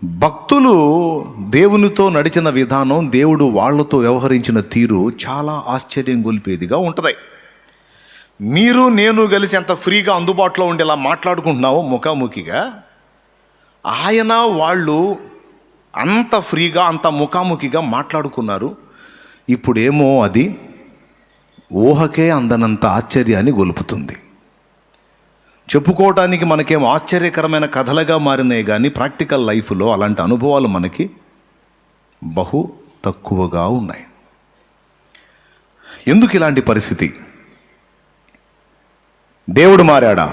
భక్తులు దేవునితో నడిచిన విధానం, దేవుడు వాళ్ళతో వ్యవహరించిన తీరు చాలా ఆశ్చర్యం గొలిపేదిగా ఉంటుంది. మీరు నేను కలిసి ఎంత ఫ్రీగా అందుబాటులో ఉండేలా మాట్లాడుకుంటున్నామో ముఖాముఖిగా, ఆయన వాళ్ళు అంత ఫ్రీగా అంత ముఖాముఖిగా మాట్లాడుకున్నారు. ఇప్పుడేమో అది ఊహకే అందనంత ఆశ్చర్యాన్ని గొలుపుతుంది. చెప్పుకోవటానికి మనకేం ఆశ్చర్యకరమైన కథలుగా మారినాయి, కానీ ప్రాక్టికల్ లైఫ్లో అలాంటి అనుభవాలు మనకి బహు తక్కువగా ఉన్నాయి. ఎందుకు ఇలాంటి పరిస్థితి? దేవుడు మారాడా?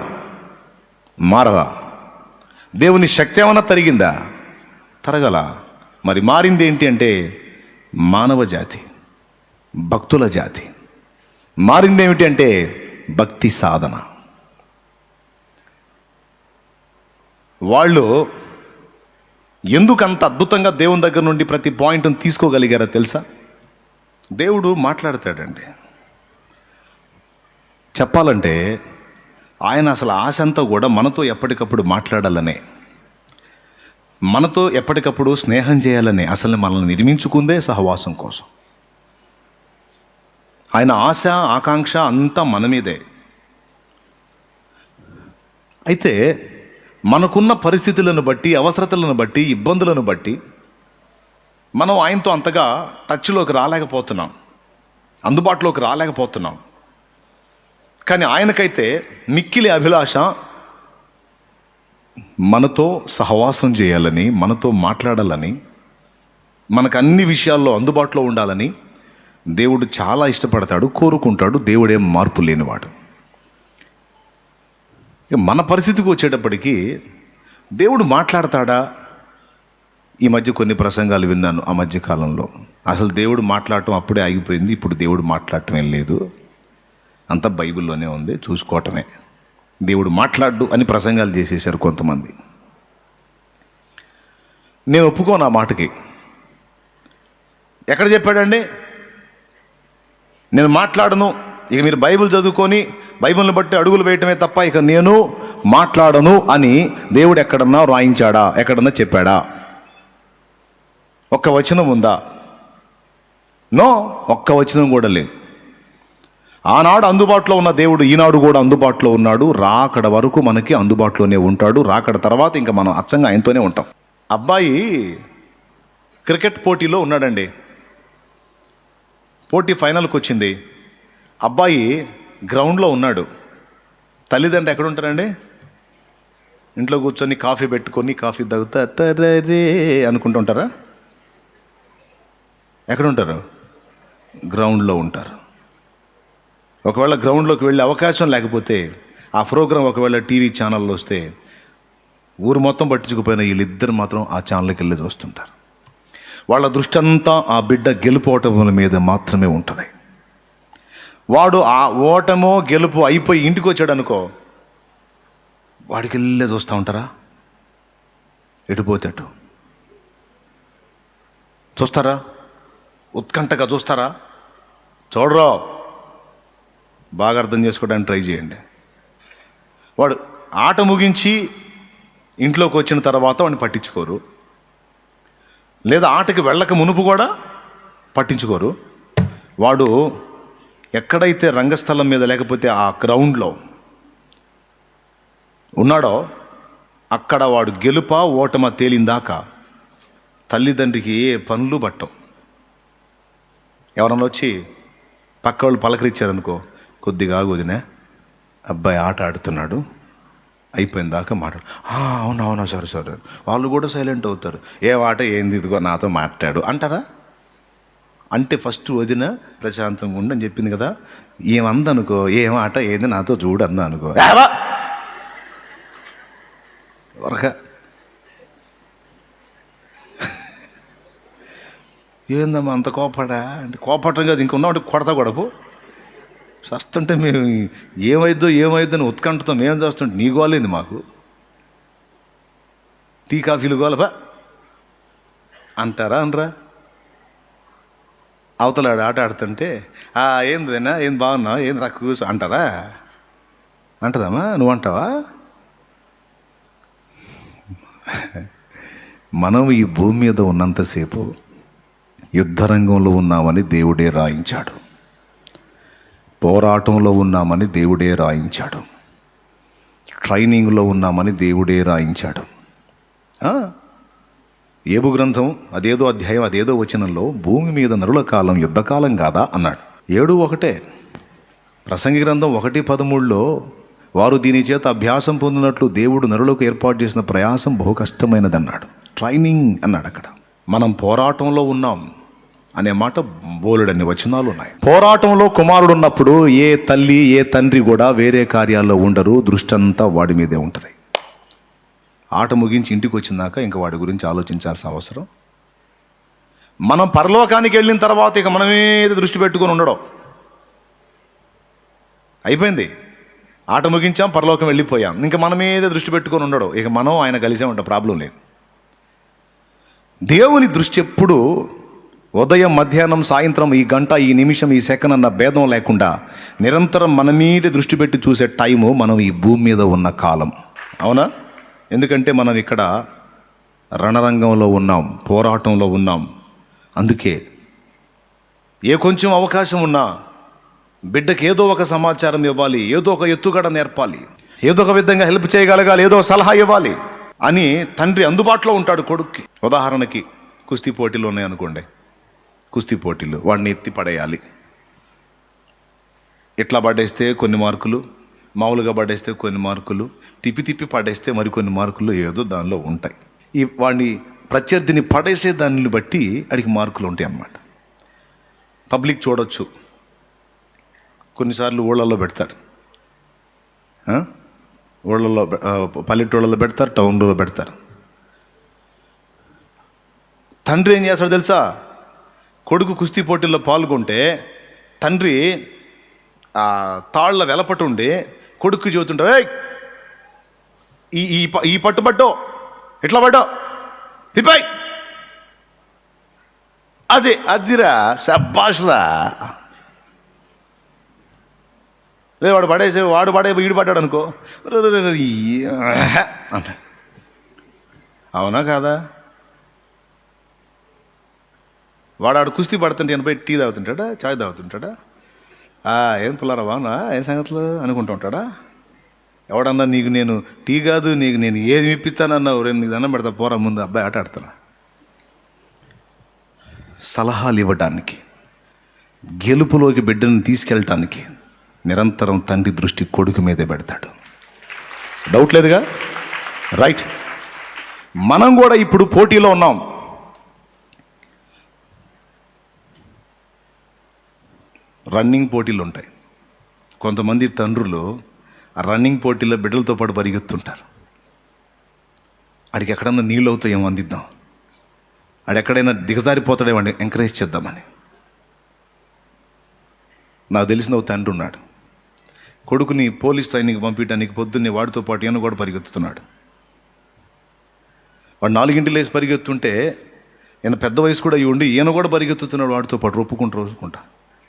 మారదా? దేవుని శక్తి ఏమైనా తరిగిందా? తరగల. మరి మారింది ఏంటి అంటే మానవ జాతి, భక్తుల జాతి. మారింది ఏమిటి అంటే భక్తి సాధన. వాళ్ళు ఎందుకు అంత అద్భుతంగా దేవుని దగ్గర నుండి ప్రతి పాయింట్ని తీసుకోగలిగారో తెలుసా? దేవుడు మాట్లాడతాడండి. చెప్పాలంటే ఆయన అసలు ఆశ అంతా కూడా మనతో ఎప్పటికప్పుడు మాట్లాడాలనే, మనతో ఎప్పటికప్పుడు స్నేహం చేయాలనే, అసలు మనల్ని నిర్మించుకుందే సహవాసం కోసం. ఆయన ఆశ ఆకాంక్ష అంతా మన మీదే. అయితే మనకున్న పరిస్థితులను బట్టి, అవసరతలను బట్టి, ఇబ్బందులను బట్టి మనం ఆయనతో అంతగా టచ్లోకి రాలేకపోతున్నాం, అందుబాటులోకి రాలేకపోతున్నాం. కానీ ఆయనకైతే మిక్కిలి అభిలాష మనతో సహవాసం చేయాలని, మనతో మాట్లాడాలని, మనకు అన్ని విషయాల్లో అందుబాటులో ఉండాలని దేవుడు చాలా ఇష్టపడతాడు, కోరుకుంటాడు. దేవుడేం మార్పు లేనివాడు. మన పరిస్థితికి వచ్చేటప్పటికి దేవుడు మాట్లాడతాడా? ఈ మధ్య కొన్ని ప్రసంగాలు విన్నాను. ఆ మధ్యకాలంలో అసలు దేవుడు మాట్లాడటం అప్పుడే ఆగిపోయింది. ఇప్పుడు దేవుడు మాట్లాడటం ఏం లేదు, అంతా బైబిల్లోనే ఉంది, చూసుకోవటమే. దేవుడు మాట్లాడు అని ప్రసంగాలు చేసేసారు కొంతమంది. నేను ఒప్పుకోను ఆ మాటకి. ఎక్కడ చెప్పాడండి? నేను మాట్లాడను, ఇక మీరు బైబిల్ చదువుకొని బైబిల్ని బట్టి అడుగులు వేయటమే తప్ప ఇక నేను మాట్లాడను అని దేవుడు ఎక్కడన్నా రాయించాడా? ఎక్కడన్నా చెప్పాడా? ఒక్క వచనం ఉందా? నో, ఒక్క వచనం కూడా లేదు. ఆనాడు అందుబాటులో ఉన్న దేవుడు ఈనాడు కూడా అందుబాటులో ఉన్నాడు. రాకడ వరకు మనకి అందుబాటులోనే ఉంటాడు. రాకడ తర్వాత ఇంకా మనం అచ్చంగా ఆయనతోనే ఉంటాం. అబ్బాయి క్రికెట్ పోటీలో ఉన్నాడండి. పోటీ ఫైనల్కి వచ్చింది. అబ్బాయి గ్రౌండ్లో ఉన్నాడు. తల్లిదండ్రులు ఎక్కడ ఉంటారండి? ఇంట్లో కూర్చొని కాఫీ పెట్టుకొని కాఫీ తాగుతా తరరే అనుకుంటూ ఉంటారా? ఎక్కడ ఉంటారు? గ్రౌండ్లో ఉంటారు. ఒకవేళ గ్రౌండ్లోకి వెళ్ళే అవకాశం లేకపోతే, ఆ ప్రోగ్రాం ఒకవేళ టీవీ ఛానల్లో వస్తే ఊరు మొత్తం పట్టించుకుపోయిన వీళ్ళిద్దరు మాత్రం ఆ ఛానల్కి వెళ్ళి చూస్తుంటారు. వాళ్ళ దృష్టి అంతా ఆ బిడ్డ గెలుపోవటం మీద మాత్రమే ఉంటుంది. వాడు ఆ ఓటమో గెలుపు అయిపోయి ఇంటికి వచ్చాడు అనుకో, వాడికి వెళ్ళే చూస్తూ ఉంటారా? ఎటుపోతే అటు చూస్తారా? ఉత్కంఠగా చూస్తారా? చూడరా. బాగా అర్థం చేసుకోవడానికి ట్రై చేయండి. వాడు ఆట ముగించి ఇంట్లోకి వచ్చిన తర్వాత వాడిని పట్టించుకోరు, లేదా ఆటకి వెళ్ళక మునుపు కూడా పట్టించుకోరు. వాడు ఎక్కడైతే రంగస్థలం మీద లేకపోతే ఆ గ్రౌండ్లో ఉన్నాడో అక్కడ వాడు గెలుపా ఓటమా తేలిందాకా తల్లిదండ్రికి ఏ పనులు పట్టవు. ఎవరన్నా వచ్చి పక్క వాళ్ళు పలకరించారనుకో, కొద్దిగా ఆగుదినే, అబ్బాయి ఆట ఆడుతున్నాడు, అయిపోయిన దాకా మాట్లాడు. అవునా సరే. వాళ్ళు కూడా సైలెంట్ అవుతారు. ఏ ఆట ఏంది, ఇదిగో నాతో మాట్లాడు అంటారా? అంటే ఫస్ట్ వదిన ప్రశాంతంగా ఉండని చెప్పింది కదా. ఏమందనుకో, ఏం ఆట ఏంది నాతో చూడు అందా అనుకో, వరక ఏందమ్మా అంత కోపడా అంటే, కోపటం కాదు ఇంకా ఉన్నామంటే కొడతా గొడపు చస్తుంటే మేము ఏమైద్దో అని ఉత్కంఠతో మేము చేస్తుంటే నీ గోలేంది మాకు, టీ కాఫీలు గోలపా అంటారా? అనరా? అవతలాడు ఆట ఆడుతుంటే ఏందైనా ఏం బాగున్నావు, ఏం రా కూర్చో అంటారా? అంటదమ్మా, నువ్వు అంటావా? మనం ఈ భూమి మీద ఉన్నంతసేపు యుద్ధరంగంలో ఉన్నామని దేవుడే రాయించాడు, పోరాటంలో ఉన్నామని దేవుడే రాయించాడు, ట్రైనింగ్లో ఉన్నామని దేవుడే రాయించాడు. ఏబు గ్రంథం అదేదో అధ్యాయం అదేదో వచనంలో భూమి మీద నరుల కాలం యుద్ధకాలం కాదా అన్నాడు. 7:1 ప్రసంగి గ్రంథం 1:13 వారు దీని చేత అభ్యాసం పొందినట్లు దేవుడు నరులకు ఏర్పాటు చేసిన ప్రయాసం బహు కష్టమైనదన్నాడు. ట్రైనింగ్ అన్నాడు అక్కడ. మనం పోరాటంలో ఉన్నాం అనే మాట బోలెడన్ని వచనాలు ఉన్నాయి. పోరాటంలో కుమారుడు ఉన్నప్పుడు ఏ తల్లి ఏ తండ్రి కూడా వేరే కార్యాల్లో ఉండరు, దృష్టి అంతా వాడి మీదే ఉంటుంది. ఆట ముగించి ఇంటికి వచ్చినాక ఇంకా వాడి గురించి ఆలోచించాల్సిన అవసరం. మనం పరలోకానికి వెళ్ళిన తర్వాత ఇక మన మీద దృష్టి పెట్టుకొని ఉండడం అయిపోయింది. ఆట ముగించాం, పరలోకం వెళ్ళిపోయాం, ఇంకా మన మీద దృష్టి పెట్టుకొని ఉండడం. ఇక మనం ఆయన కలిసే ఉంటాం, ప్రాబ్లం లేదు. దేవుని దృష్టి ఎప్పుడు ఉదయం మధ్యాహ్నం సాయంత్రం ఈ గంట ఈ నిమిషం ఈ సెకండ్ అన్న భేదం లేకుండా నిరంతరం మన మీద దృష్టి పెట్టి చూసే టైము మనం ఈ భూమి మీద ఉన్న కాలం. అవునా? ఎందుకంటే మనం ఇక్కడ రణరంగంలో ఉన్నాం, పోరాటంలో ఉన్నాం. అందుకే ఏ కొంచెం అవకాశం ఉన్నా బిడ్డకి ఏదో ఒక సమాచారం ఇవ్వాలి, ఏదో ఒక ఎత్తుగడ నేర్పాలి, ఏదో ఒక విధంగా హెల్ప్ చేయగలగాలి, ఏదో సలహా ఇవ్వాలి అని తండ్రి అందుబాటులో ఉంటాడు కొడుక్కి. ఉదాహరణకి కుస్తీ పోటీలు ఉన్నాయనుకోండి, కుస్తీ పోటీలు వాడిని ఎత్తి పడేయాలి. ఇట్లా పడేస్తే కొన్ని మార్కులు, మామూలుగా పడేస్తే కొన్ని మార్కులు, తిప్పి తిప్పి పడేస్తే మరికొన్ని మార్కులు ఏదో దానిలో ఉంటాయి. ఈ వాడిని ప్రత్యర్థిని పడేసే దాన్ని బట్టి అడిగి మార్కులు ఉంటాయి అన్నమాట. పబ్లిక్ చూడొచ్చు, కొన్నిసార్లు ఊళ్ళల్లో పెడతారు, ఊళ్ళల్లో పల్లెటూళ్ళలో పెడతారు, టౌన్లో పెడతారు. తండ్రి ఏం చేస్తాడు తెలుసా? కొడుకు కుస్తీ పోటీల్లో పాల్గొంటే తండ్రి తాళ్ళ వెలపటుండి కొడుకు చెబుతుంటారు, ఈ పట్టుబట్టో ఎట్లా పడ్డో తిప్పాయి, అదిరా శబ్బాష్రా. లేదు వాడు పడేసే వీడు పడ్డాడు అనుకో అంట. అవునా కాదా? వాడు కుస్తీ పడుతుంటే ఎనభై టీ తాగుతుంటాడా, చాయ్ తాగుతుంటాడా, ఏం పుల్లారా బాగున్నా, ఏం సంగతులు అనుకుంటూ ఉంటాడా? ఎవడన్నా నీకు నేను టీ కాదు, నీకు నేను ఏది ఇప్పిస్తానన్నావు, రేపు నీకు దండం పెడతా, పోరా ముందు అబ్బాయి ఆట ఆడతాను. సలహాలు ఇవ్వడానికి, గెలుపులోకి బిడ్డను తీసుకెళ్ళటానికి నిరంతరం తండ్రి దృష్టి కొడుకు మీదే పెడతాడు. డౌట్ లేదుగా? రైట్. మనం కూడా ఇప్పుడు పోటీలో ఉన్నాం. రన్నింగ్ పోటీలు ఉంటాయి. కొంతమంది తండ్రులు ఆ రన్నింగ్ పోటీలో బిడ్డలతో పాటు పరిగెత్తుంటారు. ఆడికి ఎక్కడన్నా నీళ్ళు అవుతాయేమో అందిద్దాం, ఆడు ఎక్కడైనా దిగజారిపోతాడేమో ఎంకరేజ్ చేద్దామని. నాకు తెలిసిన ఒక తండ్రి ఉన్నాడు, కొడుకుని పోలీస్ ట్రైనింగ్ పంపించడానికి పొద్దున్నే వాడితో పాటు ఈయన కూడా పరిగెత్తుతున్నాడు. వాడు 4 లేచి పరిగెత్తుంటే ఈయన పెద్ద వయసు కూడా అయ్యి ఉండి ఈయన కూడా పరిగెత్తుతున్నాడు వాడితో పాటు, రోజుకుంటా.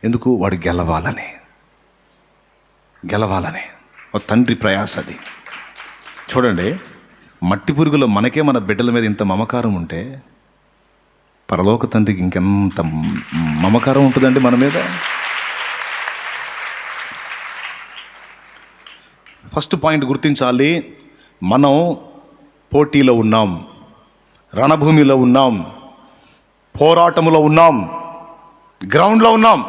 ఎందుకు? వాడు గెలవాలని ఒక తండ్రి ప్రయాస అది. చూడండి, మట్టి పురుగులో మనకే మన బిడ్డల మీద ఇంత మమకారం ఉంటే పరలోక తండ్రికి ఇంకెంత మమకారం ఉంటుందండి మన మీద. ఫస్ట్ పాయింట్ గుర్తించాలి, మనం పోటీలో ఉన్నాం, రణభూమిలో ఉన్నాం, పోరాటంలో ఉన్నాం, గ్రౌండ్లో ఉన్నాం.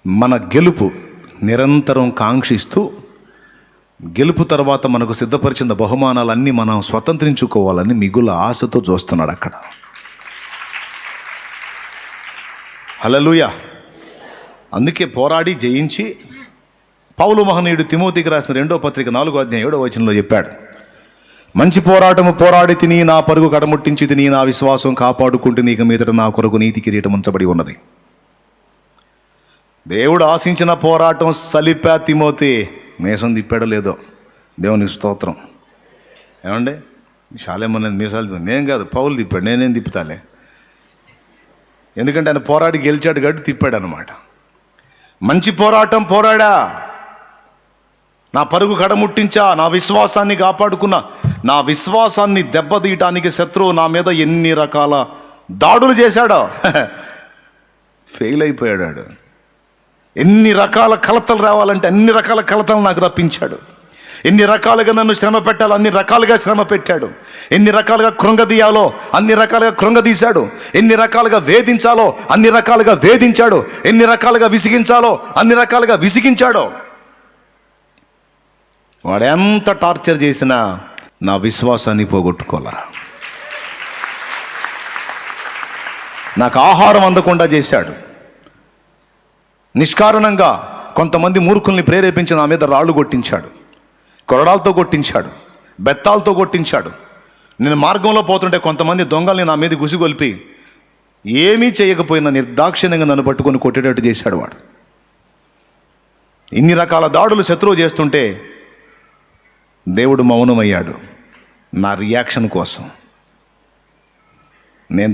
మన గెలుపు నిరంతరం కాంక్షిస్తూ, గెలుపు తర్వాత మనకు సిద్ధపరిచిన బహుమానాలన్నీ మనం స్వతంత్రించుకోవాలని మిగుల ఆశతో చూస్తున్నాడు అక్కడ. హల్లెలూయా. అందుకే పోరాడి జయించి పౌలు మహనీయుడు తిమోతికి రాసిన 2వ పత్రిక 4వ అధ్యాయం 7వ వచనంలో చెప్పాడు, మంచి పోరాటము పోరాడి తిని నా పరుగు కడముట్టించి తిని నా విశ్వాసం కాపాడుకుంటూ నీకు మీదట నా కొరకు నీతి కిరీటం ఉంచబడి ఉన్నది. దేవుడు ఆశించిన పోరాటం సలిపా తిమోతి. మేసం తిప్పాడో లేదో, దేవునికి స్తోత్రం. ఏమండి శాలేమన్నది మీసాలు నేను కాదు, పౌలు తిప్పాడు, నేనేం తిప్పుతాలే. ఎందుకంటే ఆయన పోరాడి గెలిచాడు కాబట్టి తిప్పాడు అనమాట. మంచి పోరాటం పోరాడా, నా పరుగు కడముట్టించా, నా విశ్వాసాన్ని కాపాడుకున్నా. నా విశ్వాసాన్ని దెబ్బతీయటానికి శత్రువు నా మీద ఎన్ని రకాల దాడులు చేశాడో. ఫెయిల్ అయిపోయాడు. ఎన్ని రకాల కలతలు రావాలంటే అన్ని రకాల కలతలు నాకు రప్పించాడు. ఎన్ని రకాలుగా నన్ను శ్రమ పెట్టాలో అన్ని రకాలుగా శ్రమ పెట్టాడు. ఎన్ని రకాలుగా కృంగదీయాలో అన్ని రకాలుగా కృంగదీశాడు. ఎన్ని రకాలుగా వేధించాలో అన్ని రకాలుగా వేధించాడు. ఎన్ని రకాలుగా విసిగించాలో అన్ని రకాలుగా విసిగించాడు. వాడు ఎంత టార్చర్ చేసినా నా విశ్వాసాన్ని పోగొట్టుకోలే. నాకు ఆహారం అందకుండా చేశాడు. నిష్కారణంగా కొంతమంది మూర్ఖుల్ని ప్రేరేపించి నా మీద రాళ్ళు కొట్టించాడు, కొరడాలతో కొట్టించాడు, బెత్తాలతో కొట్టించాడు. నేను మార్గంలో పోతుంటే కొంతమంది దొంగల్ని నా మీద గుసిగొల్పి ఏమీ చేయకపోయినా నిర్దాక్షిణ్యంగా నన్ను పట్టుకొని కొట్టేటట్టు చేశాడు వాడు. ఇన్ని రకాల దాడులు శత్రువు చేస్తుంటే దేవుడు మౌనమయ్యాడు నా రియాక్షన్ కోసం. నేను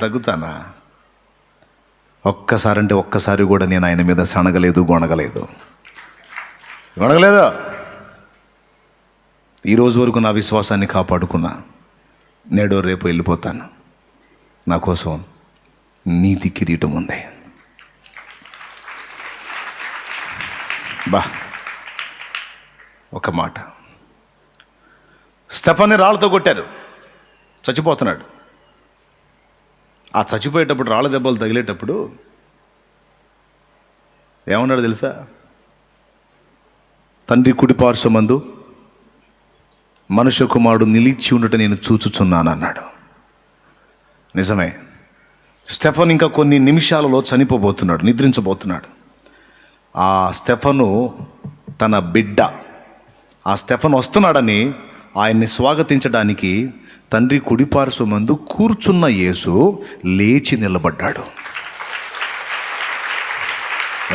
తగ్గుతానా? ఒక్కసారంటే ఒక్కసారి కూడా నేను ఆయన మీద సనగలేదు, గొనగలేదు. ఈరోజు వరకు నా విశ్వాసాన్ని కాపాడుకున్నా. నేడో రేపు వెళ్ళిపోతాను. నా కోసం నీతి కిరీటం ఉంది. ఒక మాట, స్టెఫన్ని రాళ్ళతో కొట్టారు, చచ్చిపోతున్నాడు. ఆ చచ్చిపోయేటప్పుడు రాళ్ళ దెబ్బలు తగిలేటప్పుడు ఏమన్నాడు తెలుసా? తండ్రి కుడిపార్శ్వమందు మనుష్య కుమారుడు నిలిచి ఉండట నేను చూచుచున్నాను అన్నాడు. నిజమే. స్టెఫన్ ఇంకా కొన్ని నిమిషాలలో చనిపోబోతున్నాడు, నిద్రించబోతున్నాడు. ఆ స్టెఫను తన బిడ్డ, ఆ స్టెఫన్ వస్తున్నాడని ఆయన్ని స్వాగతించడానికి తండ్రి కుడిపార్శ్వమందు కూర్చున్న యేసు లేచి నిలబడ్డాడు.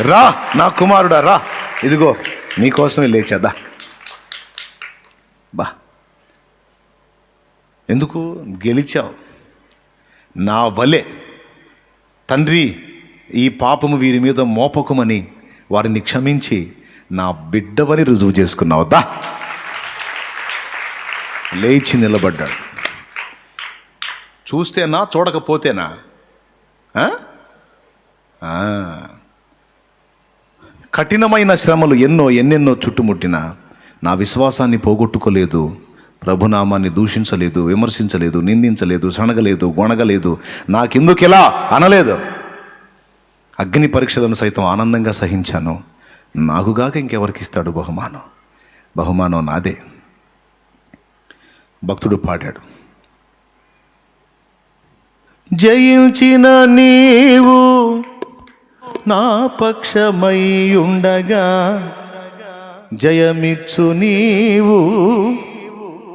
రా నా కుమారుడా రా, ఇదిగో నీకోసమే లేచేదా. ఎందుకు గెలిచావు? నా వలె తండ్రి ఈ పాపము వీరి మీద మోపకమని వారిని క్షమించి నా బిడ్డవని రుజువు చేసుకున్నావు. లేచి నిలబడ్డాడు. చూస్తేనా, చూడకపోతేనా? కఠినమైన శ్రమలు ఎన్నెన్నో చుట్టుముట్టినా నా విశ్వాసాన్ని పోగొట్టుకోలేదు. ప్రభునామాన్ని దూషించలేదు, విమర్శించలేదు, నిందించలేదు, సనగలేదు, గొనగలేదు, నాకెందుకిలా అనలేదు. అగ్ని పరీక్షలను సైతం ఆనందంగా సహించాను. నాకుగాక ఇంకెవరికి ఇస్తాడు బహుమానం? బహుమానం నాదే. భక్తుడు పాడాడు, జయించిన నీవు నా పక్షమై ఉండగా, జయమిచ్చు నీవు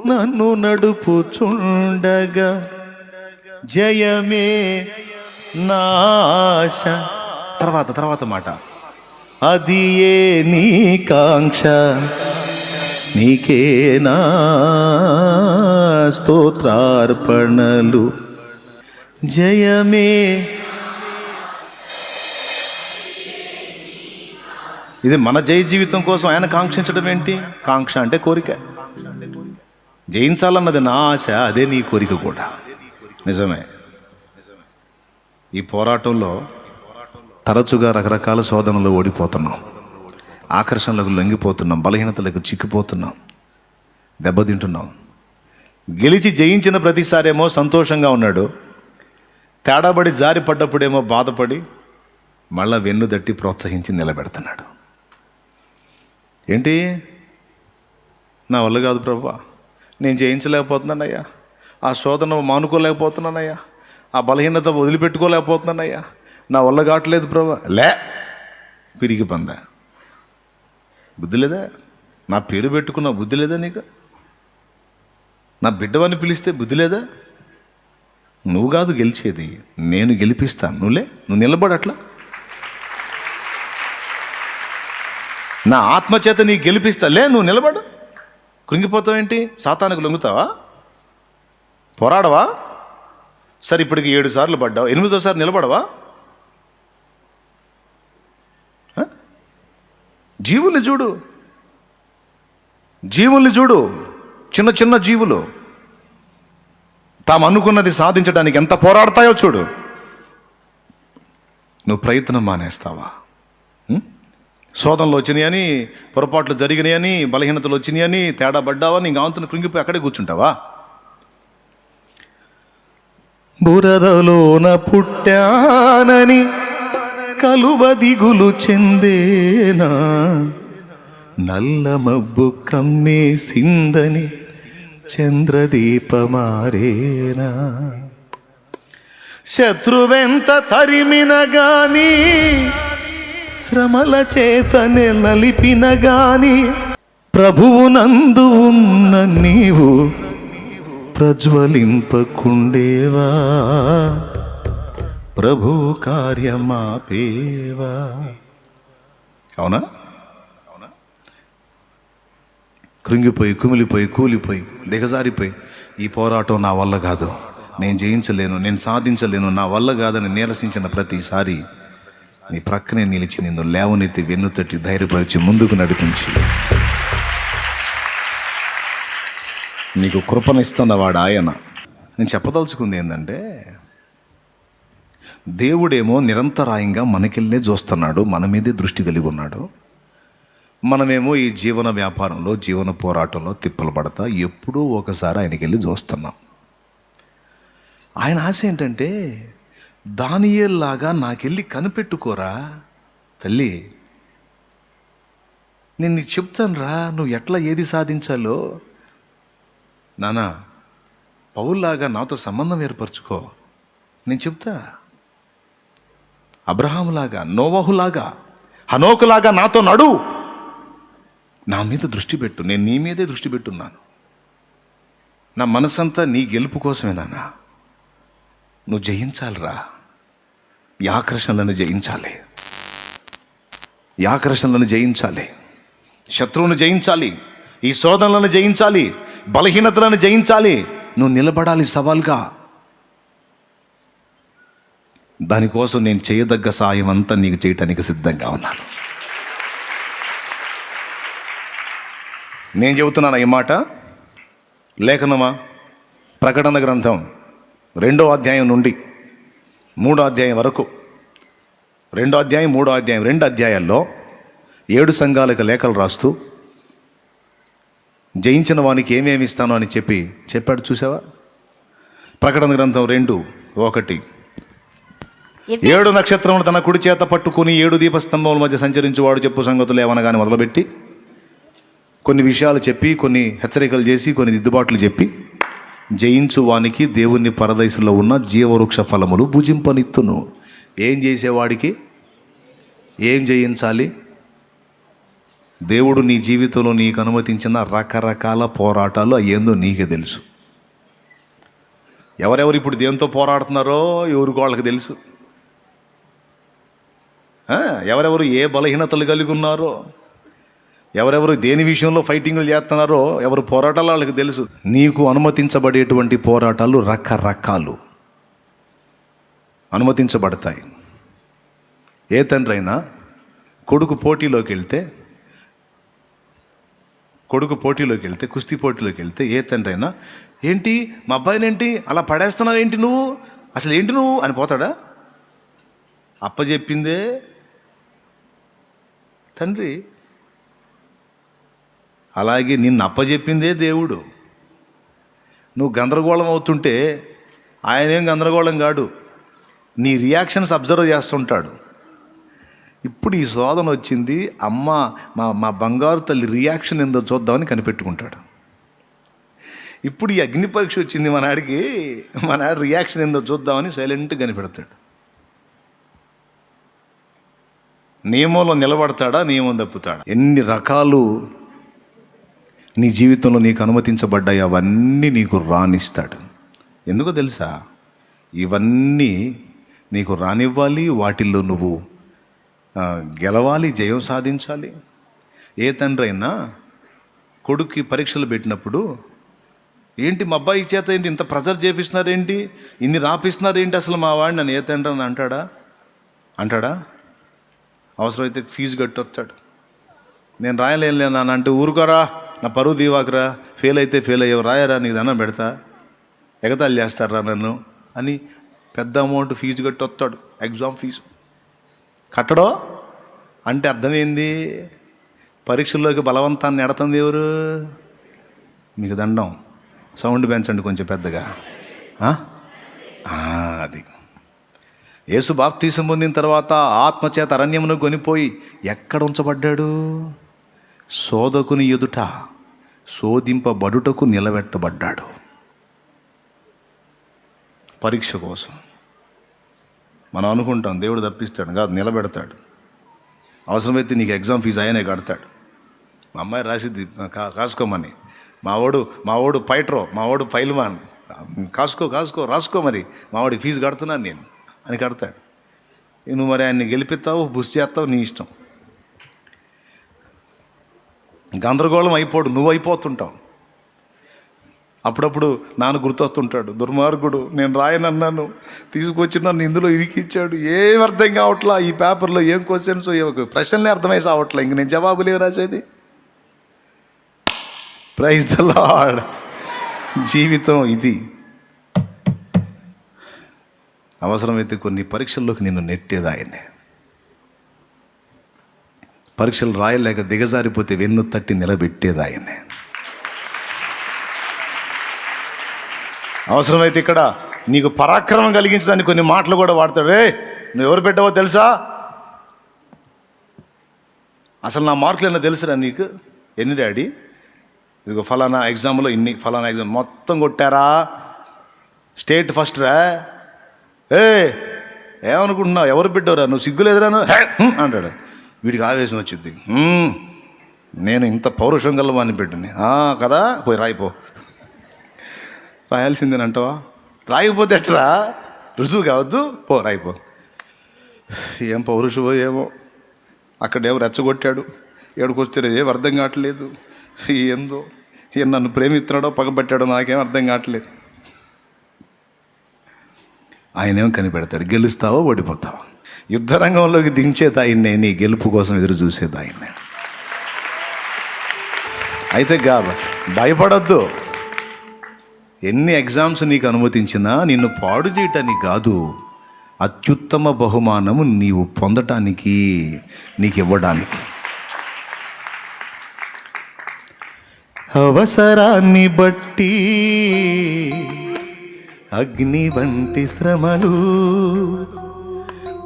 నన్ను నడుపుచుండగా, జయమే నాశ. తర్వాత మాట, అది ఏ నీ కాంక్ష, నీకే నా స్తోత్రార్పణలు, జయమే. ఇది మన జయ జీవితం కోసం ఆయన కాంక్షించడం ఏంటి? కాంక్ష అంటే కోరిక. జయించాలన్నది నా ఆశ, అదే నీ కోరిక కూడా. నిజమే. ఈ పోరాటంలో తరచుగా రకరకాల శోధనలు ఓడిపోతున్నాం, ఆకర్షణలకు లొంగిపోతున్నాం, బలహీనతలకు చిక్కిపోతున్నాం, దెబ్బతింటున్నాం. గెలిచి జయించిన ప్రతిసారేమో సంతోషంగా ఉన్నాడు, తేడాబడి జారి పడ్డప్పుడేమో బాధపడి మళ్ళా వెన్ను దట్టి ప్రోత్సహించి నిలబెడుతున్నాడు. ఏంటి? నా వల్ల కాదు ప్రభువా, నేను జయించలేకపోతున్నానయ్యా, ఆ శోధన మానుకోలేకపోతున్నానయ్యా, ఆ బలహీనత వదిలిపెట్టుకోలేకపోతున్నానయ్యా, నా వల్ల కావట్లేదు ప్రభువా. పిరిగి పందా, బుద్ధి లేదా? నా పేరు పెట్టుకున్న బుద్ధి లేదా నీకు? నా బిడ్డవని పిలిస్తే బుద్ధి లేదా? నువ్వు కాదు గెలిచేది, నేను గెలిపిస్తాను. నువ్వు నిలబడు. అట్లా నా ఆత్మచేత నీ గెలిపిస్తా. నువ్వు నిలబడు. కృంగిపోతావేంటి? సాతానుకు లొంగుతావా? పోరాడవా? సరే, ఇప్పటికి 7 సార్లు పడ్డావు, 8వ సారి నిలబడవా? జీవుల్ని చూడు, జీవుల్ని చూడు, చిన్న చిన్న జీవులు తాము అనుకున్నది సాధించడానికి ఎంత పోరాడతాయో చూడు. నువ్వు ప్రయత్నం మానేస్తావా? శోధనలు వచ్చినాయని, పొరపాట్లు జరిగినాయని, బలహీనతలు వచ్చినాయని, తేడా పడ్డావని ఇంకా ఆంతుని కృంగిపోయి అక్కడే కూర్చుంటావా? బురదలోన పుట్టానని కలువ దిగులు చెందేనా, నల్ల మబ్బు కమ్మేసిందని చంద్రదీపమారేనా, శత్రువెంత తరిమిన గాని శ్రమల చేతనే నలిపిన గాని ప్రభువు నందు ఉన్న నీవు ప్రజ్వలింపకుండేవా, ప్రభు కార్యమాపేవా. అవునా? కృంగిపోయి, కుమిలిపోయి, కూలిపోయి, దిగజారిపోయి ఈ పోరాటం నా వల్ల కాదు, నేను జయించలేను, నేను సాధించలేను, నా వల్ల కాదని నీరసించిన ప్రతిసారి నీ ప్రక్కనే నిలిచి నిన్ను లేవనెత్తి వెన్నుతట్టి ధైర్యపరిచి ముందుకు నడిపించి నీకు కృపనిస్తున్నవాడు ఆయన. నేను చెప్పదలుచుకుంది ఏంటంటే, దేవుడేమో నిరంతరాయంగా మనకెళ్ళే చూస్తున్నాడు, మన మీదే దృష్టి కలిగి ఉన్నాడు. మనమేమో ఈ జీవన వ్యాపారంలో, జీవన పోరాటంలో తిప్పలు పడతా ఎప్పుడూ ఒకసారి ఆయనకి వెళ్ళి చూస్తున్నాం. ఆయన ఆశ ఏంటంటే, దానియేలులాగా నాకెళ్ళి కనిపెట్టుకోరా తల్లి, నేను నీకు చెప్తాను రా, నువ్వు ఎట్లా ఏది సాధించాలో. నానా, పౌల్లాగా నాతో సంబంధం ఏర్పరచుకో, నేను చెప్తా. అబ్రహాములాగా, నోవహులాగా, హనోకులాగా నాతో నడు, నా మీద దృష్టి పెట్టు, నేను నీ మీదే దృష్టి పెట్టున్నాను. నా మనసంతా నీ గెలుపు కోసమే నాన్న. నువ్వు జయించాలిరా, ఈ ఆకర్షణలను జయించాలి, ఈ ఆకర్షణలను జయించాలి, శత్రువును జయించాలి, ఈ శోధనలను జయించాలి, బలహీనతలను జయించాలి. నువ్వు నిలబడాలి సవాల్గా. దానికోసం నేను చేయదగ్గ సాయం అంతా నీకు చేయటానికి సిద్ధంగా ఉన్నాను. నేను చెబుతున్నాను ఈ మాట. లేఖనమా, ప్రకటన గ్రంథం 2వ అధ్యాయం నుండి 3వ అధ్యాయం వరకు, 2వ అధ్యాయం 3వ అధ్యాయం 2 అధ్యాయాల్లో 7 సంఘాలకు లేఖలు రాస్తూ జయించిన వానికి ఏమేమి ఇస్తానో అని చెప్పాడు. చూసావా? ప్రకటన గ్రంథం 2:1, 7 నక్షత్రములు తన కుడి చేత పట్టుకుని 7 దీపస్తంభముల మధ్య సంచరించువాడు చెప్పు సంగతులు ఏమనగానే మొదలుపెట్టి కొన్ని విషయాలు చెప్పి, కొన్ని హెచ్చరికలు చేసి, కొన్ని దిద్దుబాట్లు చెప్పి, జయించు వానికి దేవుని పరదైసులో ఉన్న జీవవృక్ష ఫలములు భుజింపనిత్తును. ఏం చేసేవాడికి ఏం జయించాలి? దేవుడు నీ జీవితంలో నీకు అనుమతించిన రకరకాల పోరాటాలు అయ్యేందో నీకే తెలుసు. ఎవరెవరు ఇప్పుడు దేంతో పోరాడుతున్నారో ఎవరికి వాళ్ళకి తెలుసు. ఎవరెవరు ఏ బలహీనతలు కలిగి ఉన్నారో, ఎవరెవరు దేని విషయంలో ఫైటింగ్లు చేస్తున్నారో, ఎవరు పోరాటాలు వాళ్ళకి తెలుసు. నీకు అనుమతించబడేటువంటి పోరాటాలు రకరకాలు అనుమతించబడతాయి. ఏ తండ్రి అయినా కొడుకు పోటీలోకి వెళ్తే, కుస్తీ పోటీలోకి వెళ్తే ఏ తండ్రి అయినా, ఏంటి మా అబ్బాయిని ఏంటి అలా పడేస్తున్నావు, ఏంటి నువ్వు, అసలు ఏంటి నువ్వు అని పోతాడా? అప్పచెప్పిందే తండ్రి. అలాగే నిన్ను అప్పచెప్పిందే దేవుడు. నువ్వు గందరగోళం అవుతుంటే ఆయనేం గందరగోళం కాడు, నీ రియాక్షన్స్ అబ్జర్వ్ చేస్తుంటాడు. ఇప్పుడు ఈ శోధన వచ్చింది, అమ్మ మా బంగారు తల్లి రియాక్షన్ ఏందో చూద్దామని కనిపెట్టుకుంటాడు. ఇప్పుడు ఈ అగ్ని పరీక్ష వచ్చింది మా నాడు రియాక్షన్ ఏందో చూద్దామని సైలెంట్గా కనిపెడతాడు. నియమంలో నిలబడతాడా, నియమం తప్పుతాడా? ఎన్ని రకాలు నీ జీవితంలో నీకు అనుమతించబడ్డాయి, అవన్నీ నీకు రానిస్తాడు. ఎందుకో తెలుసా? ఇవన్నీ నీకు రానివ్వాలి, వాటిల్లో నువ్వు గెలవాలి, జయం సాధించాలి. ఏ తండ్రి అయినా కొడుక్కి పరీక్షలు పెట్టినప్పుడు, ఏంటి మా అబ్బాయి చేత ఏంటి ఇంత ప్రెజర్ చేపిస్తున్నారేంటి, ఇన్ని రాపిస్తున్నారేంటి అసలు మా వాడిని అని ఏ తండ్రి అని అంటాడా? అవసరమైతే ఫీజు కట్టొస్తాడు. నేను రాయలేను నాన్న అంటే, ఊరుకోరా నా పరువు దీవాకరా, ఫెయిల్ అయితే ఫెయిల్ అయ్యావు, రాయరా నీకు దండం పెడతా, ఎగతాళి చేస్తారా నన్ను అని పెద్ద అమౌంట్ ఫీజు కట్టి వస్తాడు. ఎగ్జామ్ ఫీజు కట్టడో అంటే అర్థమైంది, పరీక్షల్లోకి బలవంతాన్ని ఎడతంది ఎవరు? మీకు దండం. సౌండ్ పెంచండి కొంచెం పెద్దగా. అది యేసు బాప్తీసం పొందిన తర్వాత ఆత్మచేత అరణ్యమును కొనిపోయి ఎక్కడ ఉంచబడ్డాడు? శోధకుని ఎదుట శోధింపబడుటకు నిలబెట్టబడ్డాడు. పరీక్ష కోసం. మనం అనుకుంటాం దేవుడు తప్పిస్తాడు, కాదు, నిలబెడతాడు. అవసరమైతే నీకు ఎగ్జామ్ ఫీజు ఆయనే కడతాడు. మా అమ్మాయి రాసిద్ది కాసుకోమని, మావాడు ఫైటరో, మావాడు పైల్వాన్, కాసుకో రాసుకో, మరి మావాడికి ఫీజు కడుతున్నాను నేను అని కడతాడు. నువ్వు మరి ఆయన్ని గెలిపిస్తావు, బుష్ చేస్తావు, నీ ఇష్టం. గందరగోళం అయిపోడు, నువ్వు అయిపోతుంటావు. అప్పుడప్పుడు నాన్న గుర్తొస్తుంటాడు, దుర్మార్గుడు, నేను రాయనన్నాను, తీసుకొచ్చి నన్ను ఇందులో ఇరికిచ్చాడు, ఏం అర్థం కావట్లా, ఈ పేపర్లో ఏం క్వశ్చన్స్, ప్రశ్నలే అర్థమై సావట్లా, ఇంక నేను జవాబులే రాసేది. Praise the lord. జీవితం ఇది. అవసరమైతే కొన్ని పరీక్షల్లోకి నిన్ను నెట్టేది ఆయనే. పరీక్షలు రాయలేక దిగజారిపోతే వెన్ను తట్టి నిలబెట్టేది ఆయనే. అవసరమైతే ఇక్కడ నీకు పరాక్రమం కలిగించడానికి కొన్ని మాటలు కూడా వాడతాడు. నువ్వు ఎవరు పెట్టావో తెలుసా? అసలు నా మార్కులు ఏమన్నా తెలుసురా నీకు? ఎన్ని డాడీ? ఇదిగో ఫలానా ఎగ్జామ్లో ఇన్ని, ఫలానా ఎగ్జామ్ మొత్తం కొట్టారా, స్టేట్ ఫస్ట్ రా. ఏమనుకుంటున్నావు, ఎవరు పెట్టావురా, నువ్వు సిగ్గులేదురాను అంటాడు. వీడికి ఆవేశం వచ్చింది. నేను ఇంత పౌరుషం గలవాన్ని పెట్టింది కదా, పోయి రాయిపో. రాయాల్సిందేనంటావా? రాయకపోతే ఎట్రా, రుజువు కావద్దు, పో రాయిపో. ఏం పౌరుషమో ఏమో, అక్కడేమో రెచ్చగొట్టాడు, ఏడుకొస్తే ఏం అర్థం కావట్లేదు. ఏందో ఈయన నన్ను ప్రేమిస్తున్నాడో పగబట్టాడో నాకేం అర్థం కావట్లేదు. ఆయనేమో కనిపెడతాడు, గెలుస్తావో ఓడిపోతావా. యుద్ధరంగంలోకి దించేది ఆయన్నే, నీ గెలుపు కోసం ఎదురు చూసేది ఆయన్నే. అయితే భయపడొద్దు. ఎన్ని ఎగ్జామ్స్ నీకు అనుమతించినా నిన్ను పాడు చేయటానికి కాదు, అత్యుత్తమ బహుమానము నీవు పొందటానికి, నీకు ఇవ్వడానికి. అవసరాన్ని బట్టి అగ్ని వంటి శ్రమలు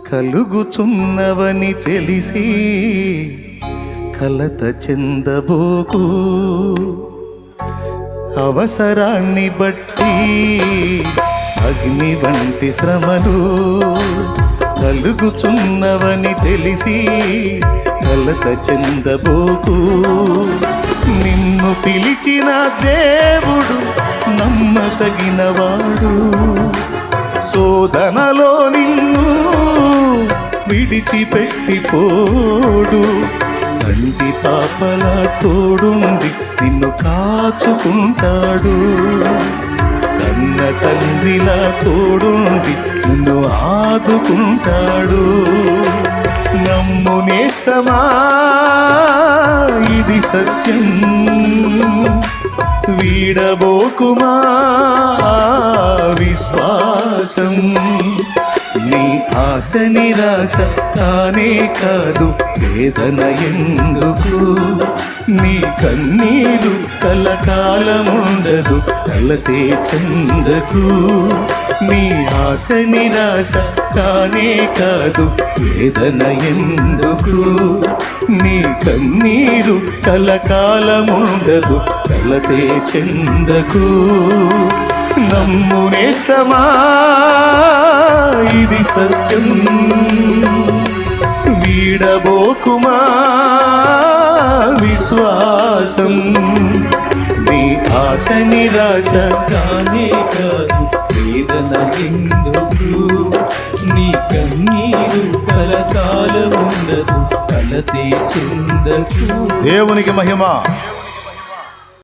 కలుగుచున్నవని తెలిసి కలత చెందబోకు. అవసరాన్ని బట్టి అగ్ని వంటి శ్రమలు కలుగుచున్నవని తెలిసి కలత చెందబోకు. నిన్ను పిలిచిన దేవుడు నమ్మదగినవాడు, శోధనలో నిన్ను విడిచిపెట్టిపోడు. కంటి పాపలా తోడుండి నిన్ను కాచుకుంటాడు, కన్న తండ్రిలా తోడుండి నిన్ను ఆదుకుంటాడు. నమ్ము నేస్తమా, ఇది సత్యం, వీడబోకుమా విశ్వాసం. నీ ఆశ నిరాశ కానే కాదు, వేదన ఎందుకు, నీ కన్నీరు కలకాలముండదు, కలతే చందకు. నీ ఆశ నిరాశ కానే కాదు, వేదన ఎందుకు, నీ కన్నీరు కలకాలముండదు, కలతే చందకు. నమ్ము నేస్తమా, ఇది సత్యం, వీడబోకుమా విశ్వాసం. నీ ఆశ నిరాశ కానే కాదు, వేదన ఎందుకు, నీ కన్నీరు కలకాలముండదు, కలతే చెందకు. దేవునికి మహిమ.